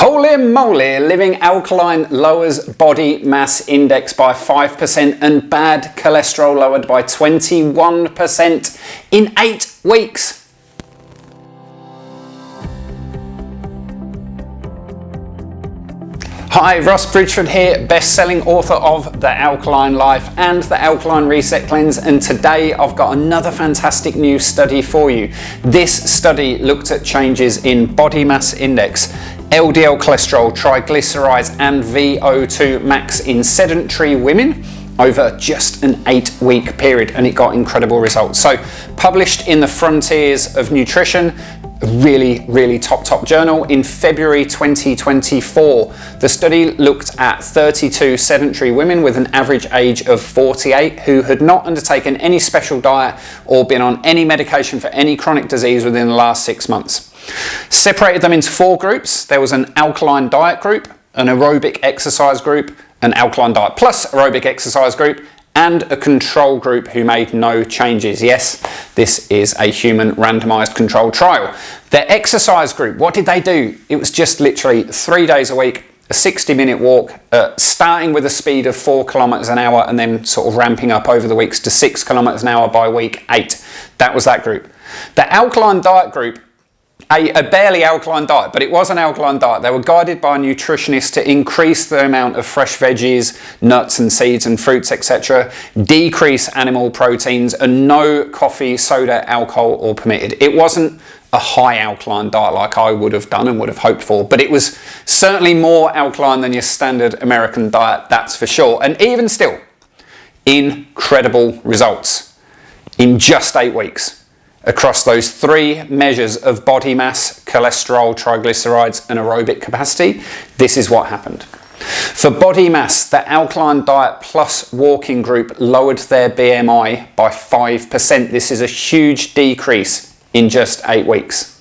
Holy moly, living alkaline lowers body mass index by 5% and bad cholesterol lowered by 21% in 8 weeks. Hi, Ross Bridgeford here, best-selling author of The Alkaline Life and The Alkaline Reset Cleanse, and today I've got another fantastic new study for you. This study looked at changes in body mass index, LDL cholesterol, triglycerides and VO2 max in sedentary women over just an 8-week period, and it got incredible results. So published in the Frontiers of Nutrition, a really top journal in February 2024. The study looked at 32 sedentary women with an average age of 48 who had not undertaken any special diet or been on any medication for any chronic disease within the last 6 months. Separated them into 4 groups. There was an alkaline diet group, an aerobic exercise group, an alkaline diet plus aerobic exercise group, and a control group who made no changes. Yes, this is a human randomized controlled trial. Their exercise group, what did they do? It was just literally 3 days a week, a 60-minute walk, starting with a speed of 4 kilometers an hour and then sort of ramping up over the weeks to 6 kilometers an hour by week 8. That was that group. The alkaline diet group, a barely alkaline diet, but it was an alkaline diet. They were guided by a nutritionist to increase the amount of fresh veggies, nuts and seeds and fruits, etc., decrease animal proteins, and no coffee, soda, alcohol or permitted. It wasn't a high alkaline diet like I would have done and would have hoped for, but it was certainly more alkaline than your standard American diet, that's for sure. And even still, incredible results in just 8 weeks. Across those 3 measures of body mass, cholesterol, triglycerides and aerobic capacity, this is what happened. For body mass, the alkaline diet plus walking group lowered their BMI by 5%. This is a huge decrease in just 8 weeks.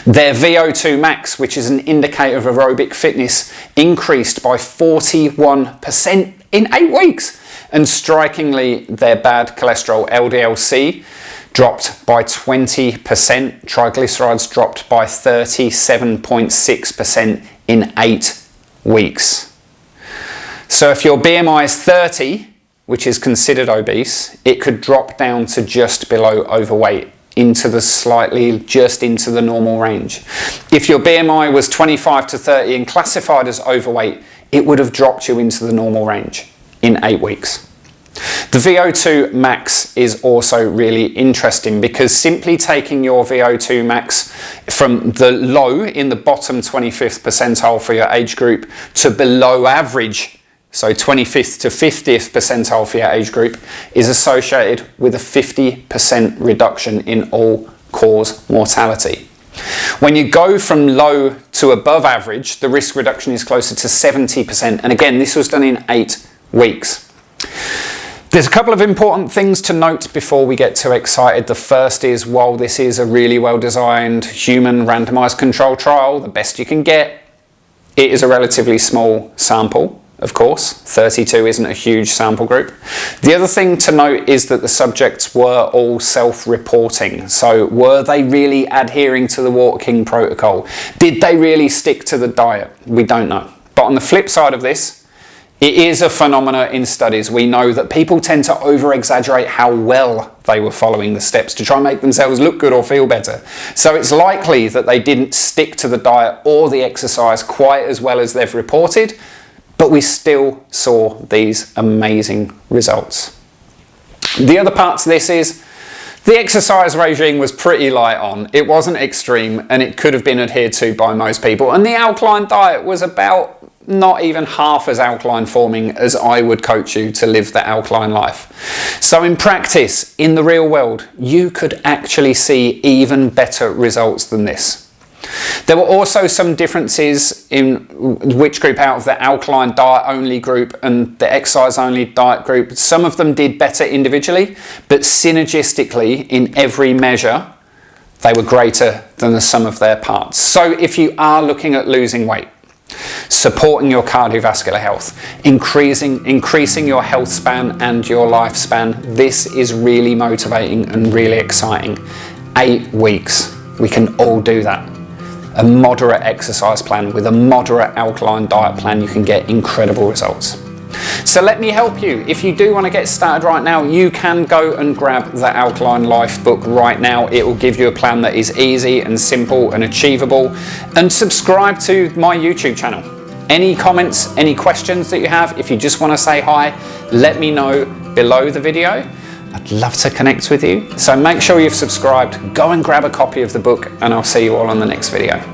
Their VO2 max, which is an indicator of aerobic fitness, increased by 41% in 8 weeks. And strikingly, their bad cholesterol, LDL-c, dropped by 20%, triglycerides dropped by 37.6% in 8 weeks. So if your BMI is 30, which is considered obese, it could drop down to just below overweight, into the normal range. If your BMI was 25 to 30 and classified as overweight, it would have dropped you into the normal range in 8 weeks. The VO2 max is also really interesting because simply taking your VO2 max from the low in the bottom 25th percentile for your age group to below average, so 25th to 50th percentile for your age group, is associated with a 50% reduction in all-cause mortality. When you go from low to above average, the risk reduction is closer to 70%, and again, this was done in 8 weeks. There's a couple of important things to note before we get too excited. The first is, while this is a really well-designed human randomized control trial, the best you can get, it is a relatively small sample, of course. 32 isn't a huge sample group. The other thing to note is that the subjects were all self-reporting. So were they really adhering to the walking protocol? Did they really stick to the diet? We don't know. But on the flip side of this, it is a phenomena in studies. We know that people tend to over-exaggerate how well they were following the steps to try and make themselves look good or feel better. So it's likely that they didn't stick to the diet or the exercise quite as well as they've reported, but we still saw these amazing results. The other part to this is the exercise regime was pretty light on. It wasn't extreme and it could have been adhered to by most people. And the alkaline diet was about not even half as alkaline forming as I would coach you to live the alkaline life. So in practice, in the real world, you could actually see even better results than this. There were also some differences in which group out of the alkaline diet only group and the exercise only diet group. Some of them did better individually, but synergistically in every measure, they were greater than the sum of their parts. So if you are looking at losing weight, supporting your cardiovascular health, increasing your health span and your lifespan, this is really motivating and really exciting. 8 weeks, we can all do that. a moderate exercise plan with a moderate alkaline diet plan, you can get incredible results. So let me help you. If you do want to get started right now, you can go and grab the Alkaline Life book right now. It will give you a plan that is easy and simple and achievable. And subscribe to my YouTube channel. Any comments, any questions that you have, if you just want to say hi, let me know below the video. I'd love to connect with you. So make sure you've subscribed, go and grab a copy of the book, and I'll see you all on the next video.